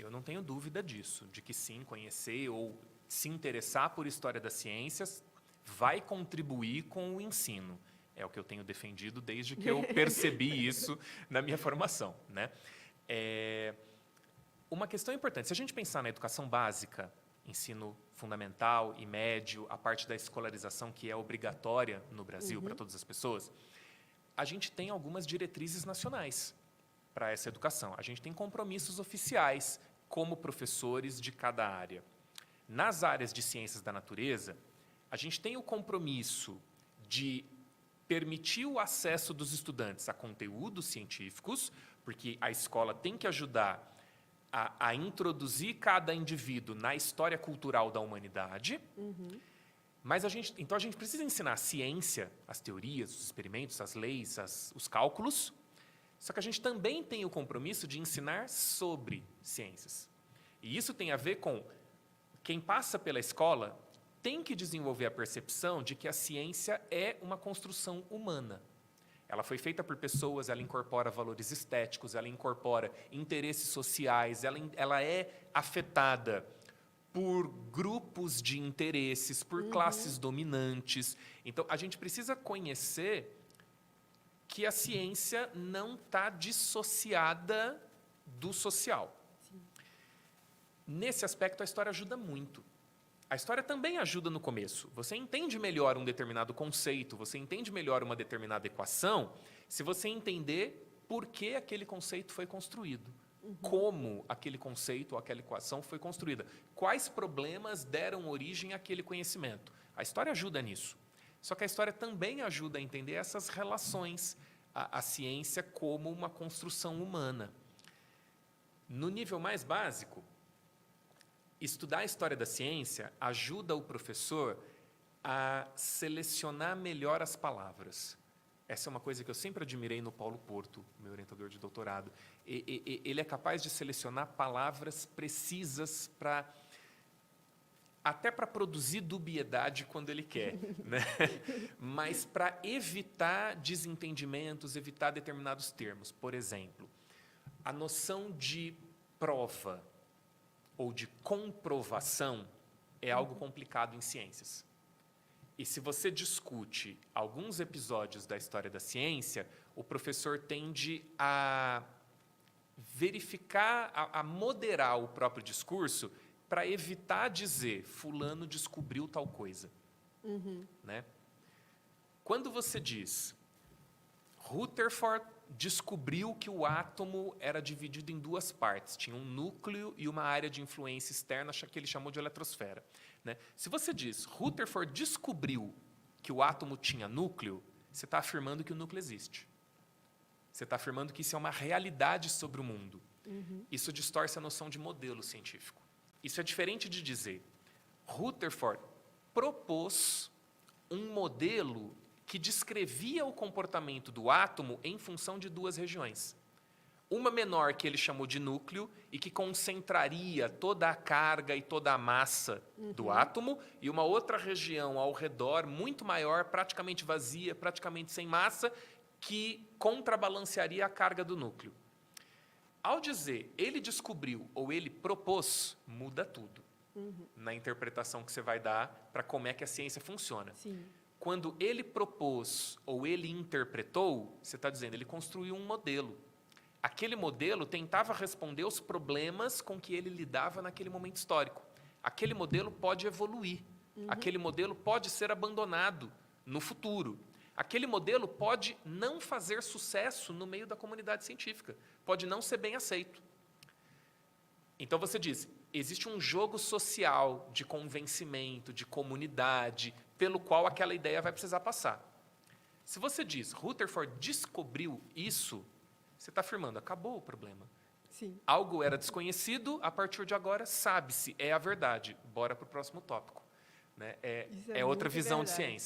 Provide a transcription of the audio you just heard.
Eu não tenho dúvida disso, de que sim, conhecer ou se interessar por história das ciências vai contribuir com o ensino. É o que eu tenho defendido desde que eu percebi isso na minha formação, né? Uma questão importante, se a gente pensar na educação básica, ensino fundamental e médio, a parte da escolarização que é obrigatória no Brasil para todas as pessoas, a gente tem algumas diretrizes nacionais para essa educação. A gente tem compromissos oficiais como professores de cada área. Nas áreas de ciências da natureza, a gente tem o compromisso de permitir o acesso dos estudantes a conteúdos científicos, porque a escola tem que ajudar a introduzir cada indivíduo na história cultural da humanidade. Mas então a gente precisa ensinar a ciência, as teorias, os experimentos, as leis, os cálculos. Só que a gente também tem o compromisso de ensinar sobre ciências. E isso tem a ver com quem passa pela escola tem que desenvolver a percepção de que a ciência é uma construção humana. Ela foi feita por pessoas, ela incorpora valores estéticos, ela incorpora interesses sociais, ela é afetada por grupos de interesses, por classes dominantes. Então, a gente precisa conhecer que a ciência não está dissociada do social. Sim. Nesse aspecto, a história ajuda muito. A história também ajuda no começo. Você entende melhor um determinado conceito, você entende melhor uma determinada equação, se você entender por que aquele conceito foi construído, como aquele conceito ou aquela equação foi construída, quais problemas deram origem àquele conhecimento. A história ajuda nisso. Só que a história também ajuda a entender essas relações, a ciência como uma construção humana. No nível mais básico, estudar a história da ciência ajuda o professor a selecionar melhor as palavras. Essa é uma coisa que eu sempre admirei no Paulo Porto, meu orientador de doutorado. Ele é capaz de selecionar palavras precisas até para produzir dubiedade quando ele quer, né? Mas para evitar desentendimentos, evitar determinados termos. Por exemplo, a noção de prova ou de comprovação é algo complicado em ciências. E se você discute alguns episódios da história da ciência, o professor tende a verificar, a moderar o próprio discurso para evitar dizer fulano descobriu tal coisa. Né? Quando você diz Rutherford descobriu que o átomo era dividido em duas partes, tinha um núcleo e uma área de influência externa que ele chamou de eletrosfera. Né? Se você diz Rutherford descobriu que o átomo tinha núcleo, você está afirmando que o núcleo existe. Você está afirmando que isso é uma realidade sobre o mundo. Isso distorce a noção de modelo científico. Isso é diferente de dizer Rutherford propôs um modelo que descrevia o comportamento do átomo em função de duas regiões. Uma menor, que ele chamou de núcleo, e que concentraria toda a carga e toda a massa do átomo, e uma outra região ao redor, muito maior, praticamente vazia, praticamente sem massa, que contrabalancearia a carga do núcleo. Ao dizer ele descobriu ou ele propôs, muda tudo na interpretação que você vai dar para como é que a ciência funciona. Sim. Quando ele propôs ou ele interpretou, você está dizendo, ele construiu um modelo. Aquele modelo tentava responder aos problemas com que ele lidava naquele momento histórico. Aquele modelo pode evoluir. Aquele modelo pode ser abandonado no futuro. Aquele modelo pode não fazer sucesso no meio da comunidade científica. Pode não ser bem aceito. Então você diz, existe um jogo social de convencimento, de comunidade, pelo qual aquela ideia vai precisar passar. Se você diz, Rutherford descobriu isso, você está afirmando, acabou o problema. Sim. Algo era desconhecido, a partir de agora sabe-se, é a verdade. Bora para o próximo tópico. Né? É outra visão de ciência.